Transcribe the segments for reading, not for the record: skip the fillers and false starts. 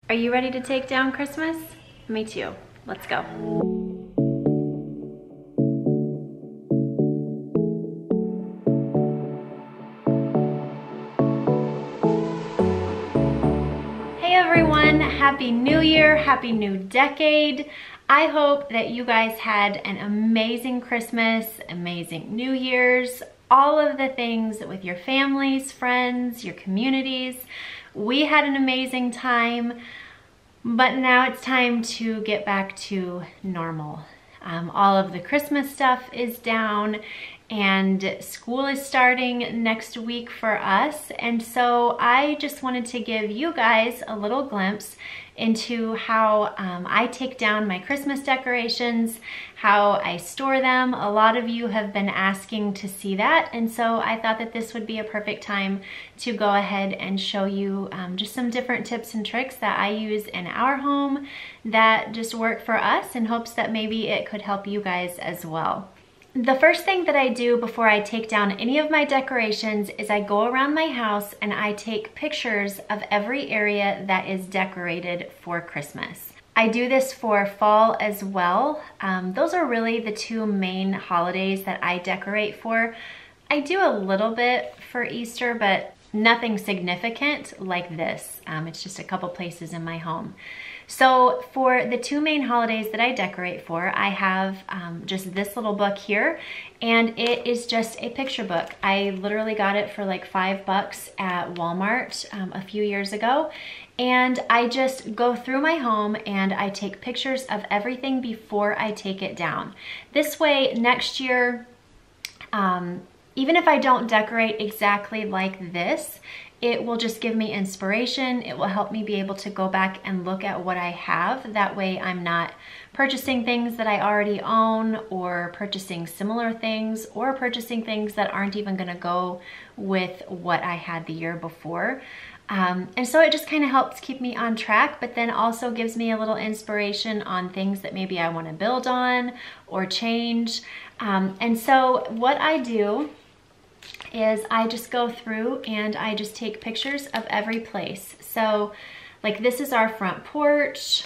Are you ready to take down Christmas? Me too. Let's go. Hey everyone, Happy New Year, Happy New Decade. I hope that you guys had an amazing Christmas, amazing New Year's, all of the things with your families, friends, your communities. We had an amazing time. But now it's time to get back to normal. All of the Christmas stuff is down and school is starting next week for us. And so I just wanted to give you guys a little glimpse into how I take down my Christmas decorations, how I store them. A lot of you have been asking to see that, and so I thought that this would be a perfect time to go ahead and show you just some different tips and tricks that I use in our home that just work for us, in hopes that maybe it could help you guys as well. The first thing that I do before I take down any of my decorations is I go around my house and I take pictures of every area that is decorated for Christmas. I do this for fall as well. Those are really the two main holidays that I decorate for. I do a little bit for Easter, but nothing significant like this. It's just a couple places in my home. So for the two main holidays that I decorate for, I have just this little book here, and it is just a picture book. I literally got it for like $5 at Walmart a few years ago, and I just go through my home and I take pictures of everything before I take it down. This way, next year, even if I don't decorate exactly like this, it will just give me inspiration. It will help me be able to go back and look at what I have. That way I'm not purchasing things that I already own, or purchasing similar things, or purchasing things that aren't even gonna go with what I had the year before. And so it just kind of helps keep me on track, but then also gives me a little inspiration on things that maybe I want to build on or change. And so what I do is I just go through and I just take pictures of every place. So like this is our front porch,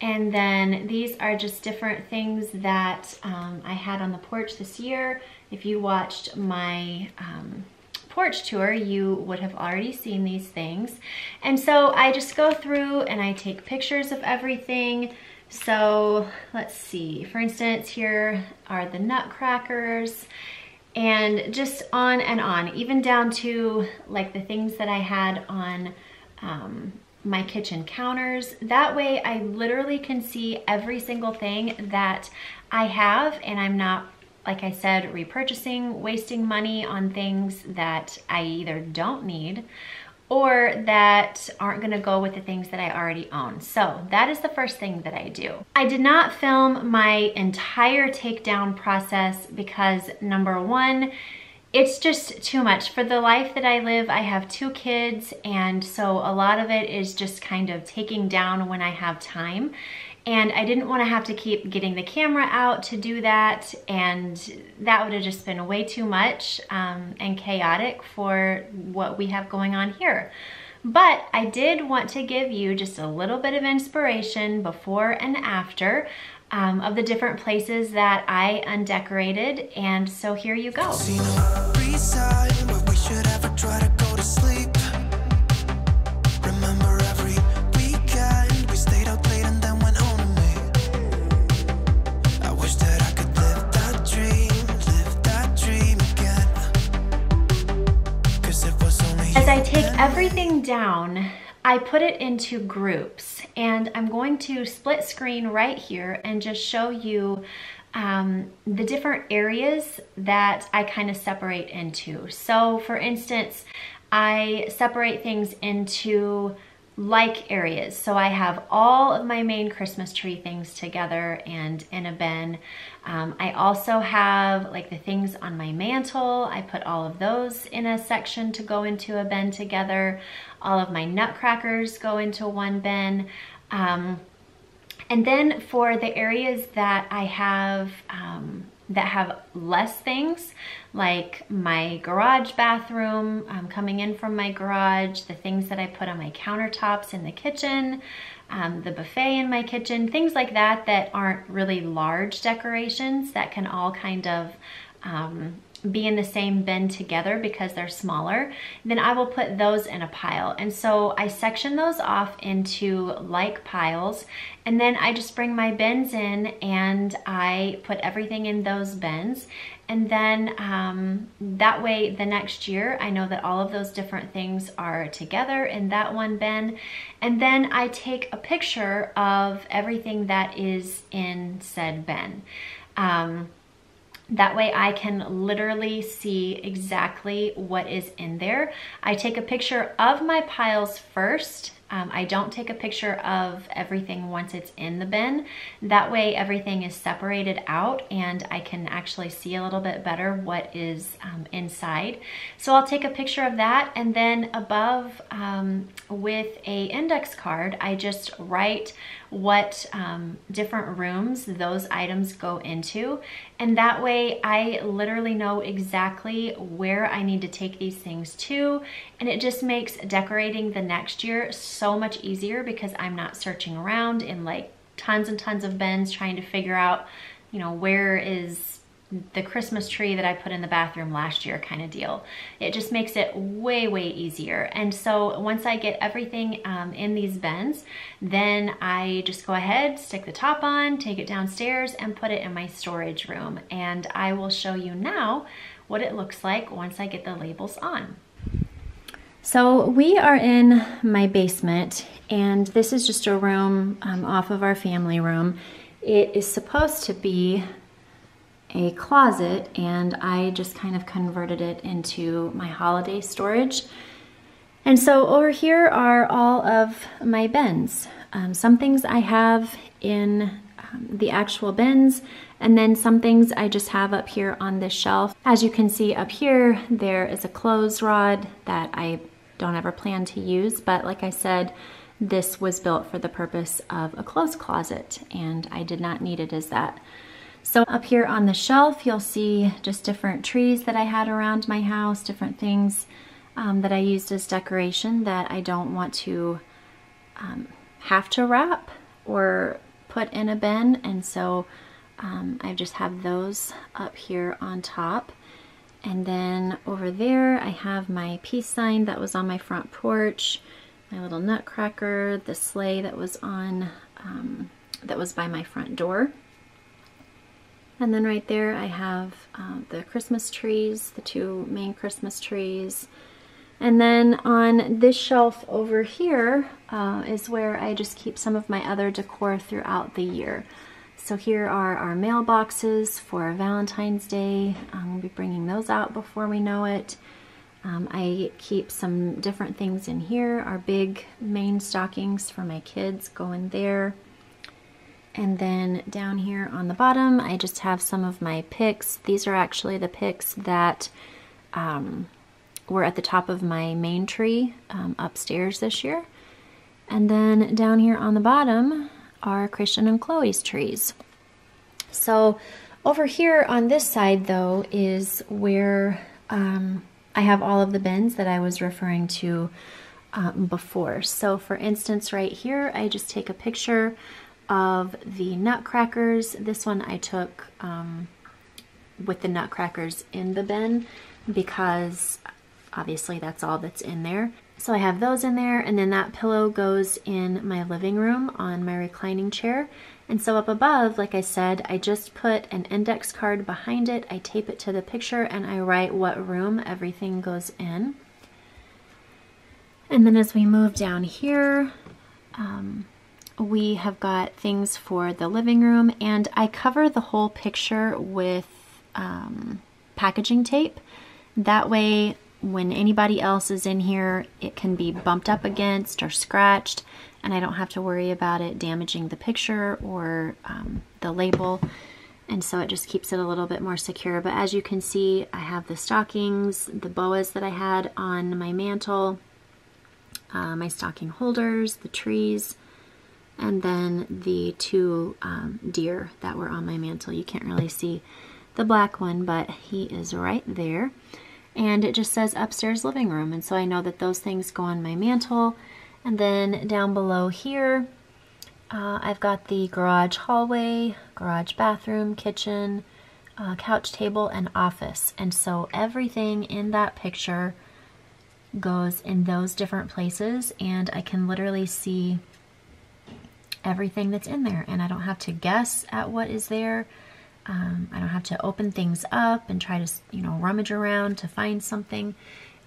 and then these are just different things that I had on the porch this year. If you watched my porch tour, you would have already seen these things. And so I just go through and I take pictures of everything. So let's see, for instance, here are the nutcrackers, and just on and on, even down to like the things that I had on my kitchen counters. That way I literally can see every single thing that I have, and I'm not, like I said, repurchasing, wasting money on things that I either don't need or that aren't gonna go with the things that I already own. So that is the first thing that I do. I did not film my entire takedown process because, number one, it's just too much. For the life that I live, I have 2 kids, and so a lot of it is just kind of taking down when I have time. And I didn't want to have to keep getting the camera out to do that, and that would have just been way too much and chaotic for what we have going on here. But I did want to give you just a little bit of inspiration before and after of the different places that I undecorated, and so here you go. As I take everything down, I put it into groups, and I'm going to split screen right here and just show you the different areas that I kind of separate into. So for instance, I separate things into like areas. So I have all of my main Christmas tree things together and in a bin. I also have like the things on my mantle. I put all of those in a section to go into a bin together. All of my nutcrackers go into one bin. And then for the areas that I have that have less things, like my garage bathroom, coming in from my garage, the things that I put on my countertops in the kitchen, the buffet in my kitchen, things like that that aren't really large decorations that can all kind of be in the same bin together because they're smaller, then I will put those in a pile. And so I section those off into like piles, and then I just bring my bins in and I put everything in those bins. And then that way the next year I know that all of those different things are together in that one bin. And then I take a picture of everything that is in said bin. That way I can literally see exactly what is in there. I take a picture of my piles first. I don't take a picture of everything once it's in the bin. That way everything is separated out and I can actually see a little bit better what is inside. So I'll take a picture of that, and then above with a index card, I just write what different rooms those items go into. And that way I literally know exactly where I need to take these things to. And it just makes decorating the next year so much easier because I'm not searching around in like tons and tons of bins trying to figure out, you know, where is the Christmas tree that I put in the bathroom last year kind of deal. It just makes it way, way easier. And so once I get everything in these bins, then I just go ahead, stick the top on, take it downstairs and put it in my storage room. And I will show you now what it looks like once I get the labels on. So we are in my basement, and this is just a room off of our family room. It is supposed to be a closet, and I just kind of converted it into my holiday storage. And so over here are all of my bins. Some things I have in the actual bins, and then some things I just have up here on this shelf. As you can see up here, there is a clothes rod that I don't ever plan to use, but like I said, this was built for the purpose of a clothes closet, and I did not need it as that. So up here on the shelf, you'll see just different trees that I had around my house, different things that I used as decoration that I don't want to have to wrap or put in a bin. And so I just have those up here on top. And then over there, I have my peace sign that was on my front porch, my little nutcracker, the sleigh that was on, that was by my front door. And then right there I have the Christmas trees, the two main Christmas trees. And then on this shelf over here is where I just keep some of my other decor throughout the year. So here are our mailboxes for Valentine's Day. We'll be bringing those out before we know it. I keep some different things in here. Our big main stockings for my kids go in there. And then down here on the bottom, I just have some of my picks. These are actually the picks that were at the top of my main tree upstairs this year. And then down here on the bottom are Christian and Chloe's trees. So over here on this side though is where I have all of the bins that I was referring to before. So for instance right here, I just take a picture of the nutcrackers. This one I took with the nutcrackers in the bin because obviously that's all that's in there. So I have those in there, and then that pillow goes in my living room on my reclining chair. And so up above, like I said, I just put an index card behind it, I tape it to the picture, and I write what room everything goes in. And then as we move down here, we have got things for the living room, and I cover the whole picture with packaging tape. That way, when anybody else is in here, it can be bumped up against or scratched, and I don't have to worry about it damaging the picture or the label. And so it just keeps it a little bit more secure. But as you can see, I have the stockings, the boas that I had on my mantle, my stocking holders, the trees, and then the two deer that were on my mantle. You can't really see the black one, but he is right there. And it just says upstairs living room, and so I know that those things go on my mantle. And then down below here, I've got the garage hallway, garage bathroom, kitchen, couch table, and office. And so everything in that picture goes in those different places, and I can literally see everything that's in there, and I don't have to guess at what is there. I don't have to open things up and try to, you know, rummage around to find something,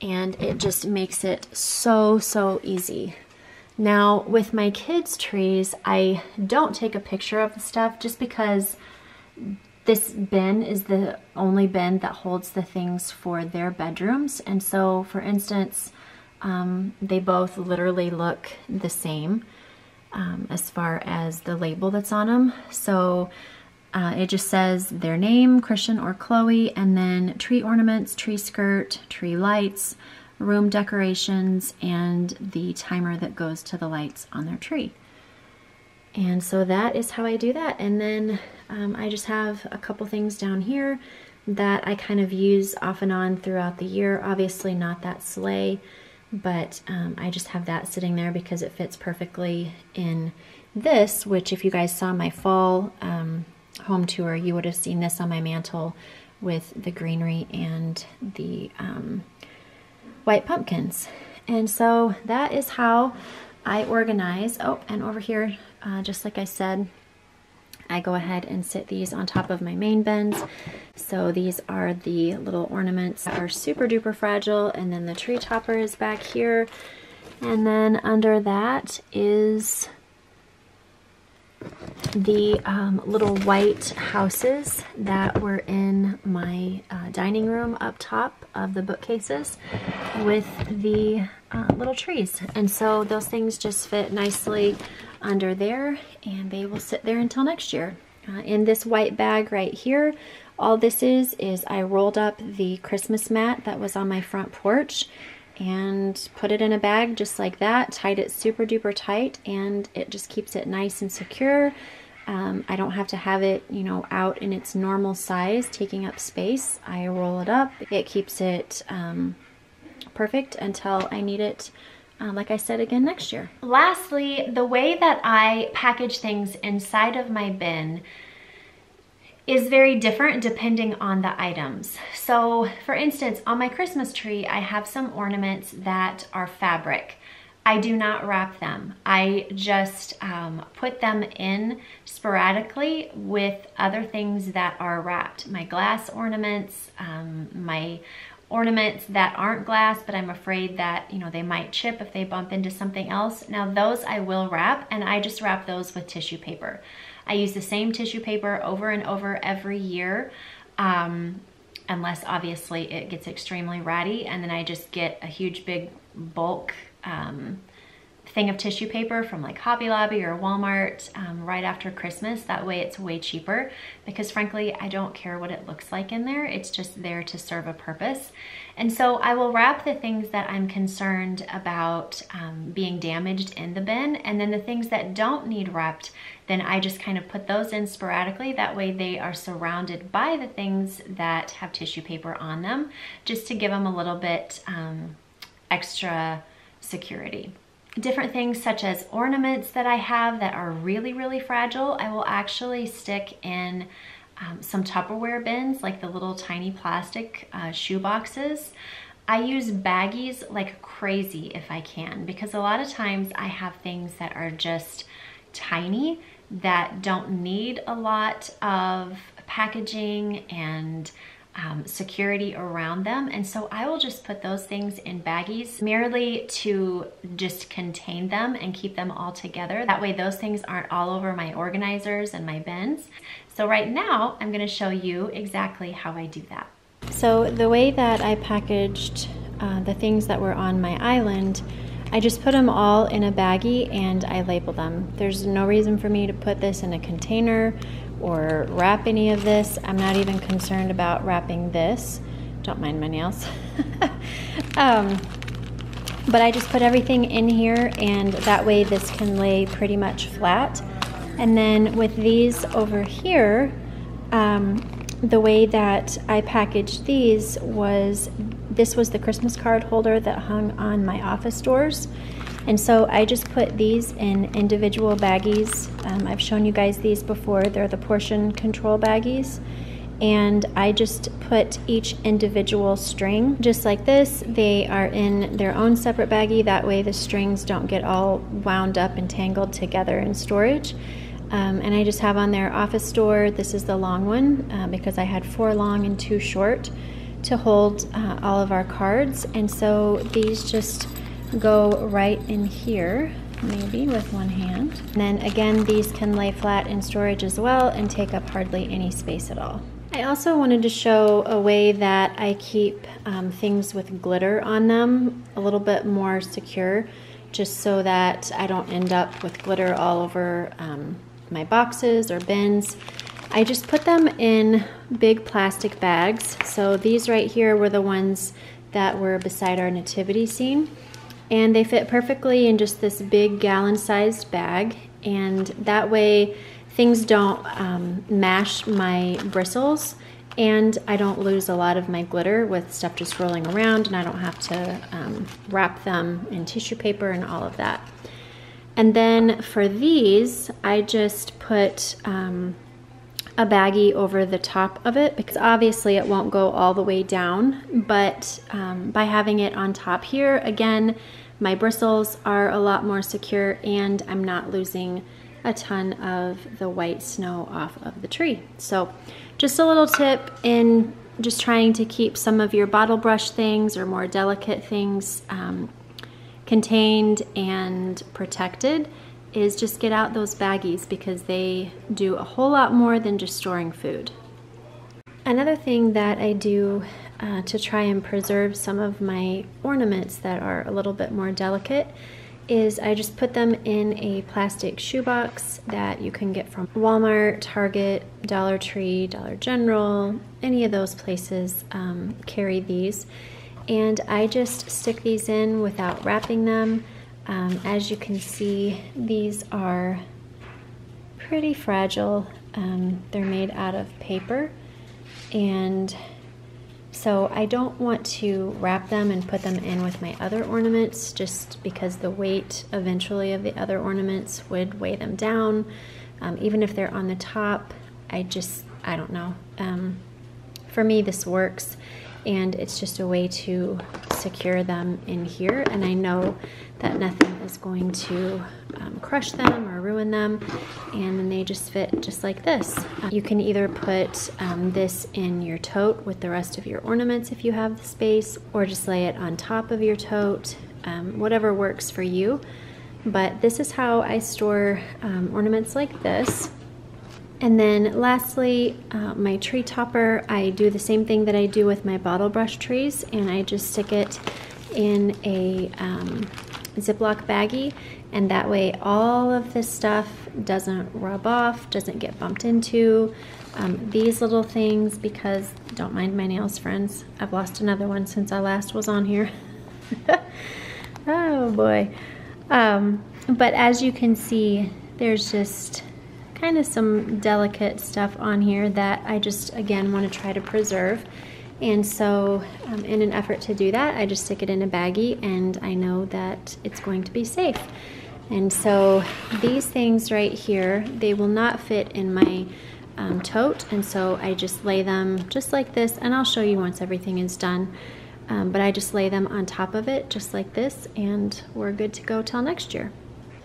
and it just makes it so easy. Now with my kids' trees, I don't take a picture of the stuff just because this bin is the only bin that holds the things for their bedrooms. And so for instance, they both literally look the same as far as the label that's on them. So it just says their name, Christian or Chloe, and then tree ornaments, tree skirt, tree lights, room decorations, and the timer that goes to the lights on their tree. And so that is how I do that. And then I just have a couple things down here that I kind of use off and on throughout the year. Obviously not that sleigh, but I just have that sitting there because it fits perfectly in this, which if you guys saw my fall home tour, you would have seen this on my mantle with the greenery and the white pumpkins. And so that is how I organize. Oh, and over here, just like I said, I go ahead and sit these on top of my main bins. So these are the little ornaments that are super duper fragile, and then the tree topper is back here. And then under that is the little white houses that were in my dining room up top of the bookcases with the little trees. And so those things just fit nicely under there, and they will sit there until next year. In this white bag right here, all this is I rolled up the Christmas mat that was on my front porch and put it in a bag just like that, tied it super duper tight, and it just keeps it nice and secure. I don't have to have it, you know, out in its normal size, taking up space. I roll it up. It keeps it perfect until I need it, like I said, again next year. Lastly, the way that I package things inside of my bin is very different depending on the items. So for instance, on my Christmas tree, I have some ornaments that are fabric. I do not wrap them. I just put them in sporadically with other things that are wrapped. My glass ornaments, my ornaments that aren't glass, but I'm afraid that, you know, they might chip if they bump into something else. Now those I will wrap, and I just wrap those with tissue paper. I use the same tissue paper over and over every year, unless obviously it gets extremely ratty, and then I just get a huge big bulk thing of tissue paper from like Hobby Lobby or Walmart right after Christmas. That way it's way cheaper, because frankly, I don't care what it looks like in there. It's just there to serve a purpose. And so I will wrap the things that I'm concerned about being damaged in the bin, and then the things that don't need wrapped, then I just kind of put those in sporadically. That way they are surrounded by the things that have tissue paper on them, just to give them a little bit extra security. Different things such as ornaments that I have that are really, really fragile, I will actually stick in some Tupperware bins, like the little tiny plastic shoe boxes. I use baggies like crazy if I can, because a lot of times I have things that are just tiny that don't need a lot of packaging and security around them. And so I will just put those things in baggies merely to just contain them and keep them all together. That way those things aren't all over my organizers and my bins. So right now I'm going to show you exactly how I do that. So the way that I packaged the things that were on my island, I just put them all in a baggie and I label them. There's no reason for me to put this in a container or wrap any of this. I'm not even concerned about wrapping this. Don't mind my nails. But I just put everything in here, and that way this can lay pretty much flat. And then with these over here, the way that I packaged these was, this was the Christmas card holder that hung on my office doors. And so I just put these in individual baggies. I've shown you guys these before. They're the portion control baggies. And I just put each individual string just like this. They are in their own separate baggie. That way the strings don't get all wound up and tangled together in storage. And I just have on their office door. This is the long one because I had 4 long and 2 short to hold all of our cards. And so these just go right in here, maybe with one hand. And then again, these can lay flat in storage as well and take up hardly any space at all. I also wanted to show a way that I keep things with glitter on them a little bit more secure, just so that I don't end up with glitter all over my boxes or bins. I just put them in big plastic bags. So these right here were the ones that were beside our nativity scene. And they fit perfectly in just this big gallon-sized bag. And that way things don't mash my bristles, and I don't lose a lot of my glitter with stuff just rolling around, and I don't have to wrap them in tissue paper and all of that. And then for these, I just put a baggie over the top of it, because obviously it won't go all the way down, but by having it on top here, again, my bristles are a lot more secure and I'm not losing a ton of the white snow off of the tree. So just a little tip in just trying to keep some of your bottle brush things or more delicate things contained and protected is just get out those baggies, because they do a whole lot more than just storing food. Another thing that I do to try and preserve some of my ornaments that are a little bit more delicate is I just put them in a plastic shoebox that you can get from Walmart, Target, Dollar Tree, Dollar General, any of those places carry these. And I just stick these in without wrapping them. As you can see, these are pretty fragile. They're made out of paper, and so I don't want to wrap them and put them in with my other ornaments, just because the weight eventually of the other ornaments would weigh them down. Even if they're on the top, I don't know. For me, this works, and it's just a way to secure them in here, and I know that nothing is going to crush them or ruin them, and then they just fit just like this. You can either put this in your tote with the rest of your ornaments if you have the space, or just lay it on top of your tote, whatever works for you. But this is how I store ornaments like this. And then lastly, my tree topper, I do the same thing that I do with my bottle brush trees, and I just stick it in a Ziploc baggie, and that way all of this stuff doesn't rub off, doesn't get bumped into. These little things, because don't mind my nails, friends, I've lost another one since I last was on here. Oh boy. But as you can see, there's just kind of some delicate stuff on here that I just, again, want to try to preserve. And so in an effort to do that, I just stick it in a baggie, and I know that it's going to be safe. And so these things right here, they will not fit in my tote, and so I just lay them just like this, and I'll show you once everything is done. But I just lay them on top of it just like this, and we're good to go till next year.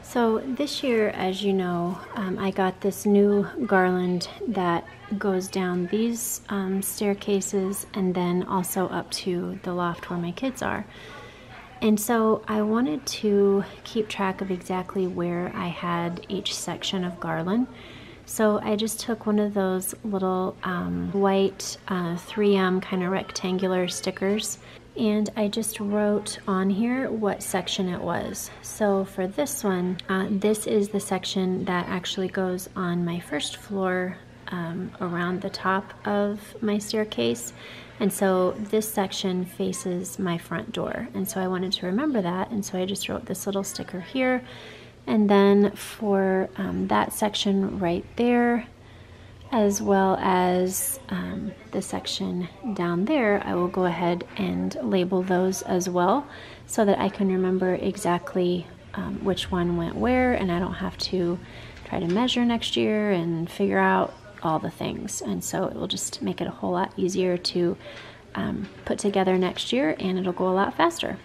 So this year, as you know, I got this new garland that goes down these staircases and then also up to the loft where my kids are. And so I wanted to keep track of exactly where I had each section of garland. So I just took one of those little white 3M kind of rectangular stickers, and I just wrote on here what section it was. So for this one, this is the section that actually goes on my first floor around the top of my staircase. And so this section faces my front door. And so I wanted to remember that, and so I just wrote this little sticker here. And then for that section right there, as well as the section down there. I will go ahead and label those as well so that I can remember exactly which one went where, and I don't have to try to measure next year and figure out all the things. And so it will just make it a whole lot easier to put together next year, and it'll go a lot faster.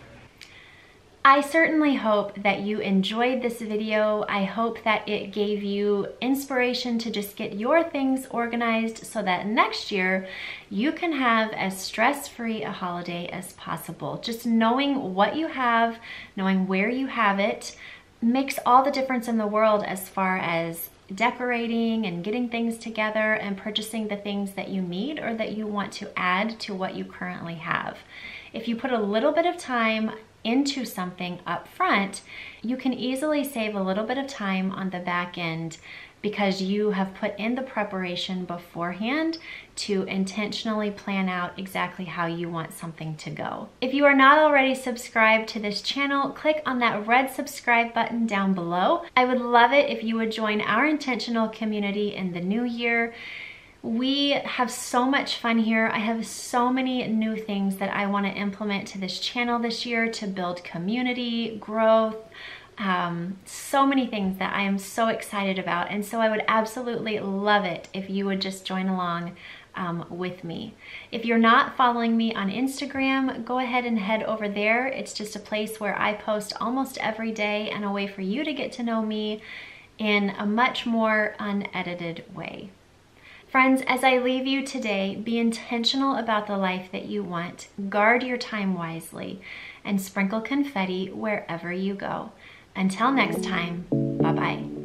I certainly hope that you enjoyed this video. I hope that it gave you inspiration to just get your things organized so that next year you can have as stress-free a holiday as possible. Just knowing what you have, knowing where you have it, makes all the difference in the world as far as decorating and getting things together and purchasing the things that you need or that you want to add to what you currently have. If you put a little bit of time into something up front, you can easily save a little bit of time on the back end because you have put in the preparation beforehand to intentionally plan out exactly how you want something to go. If you are not already subscribed to this channel, click on that red subscribe button down below. I would love it if you would join our intentional community in the new year. We have so much fun here. I have so many new things that I want to implement to this channel this year to build community, growth, so many things that I am so excited about. And so I would absolutely love it if you would just join along with me. If you're not following me on Instagram, go ahead and head over there. It's just a place where I post almost every day and a way for you to get to know me in a much more unedited way. Friends, as I leave you today, be intentional about the life that you want, guard your time wisely, and sprinkle confetti wherever you go. Until next time, bye-bye.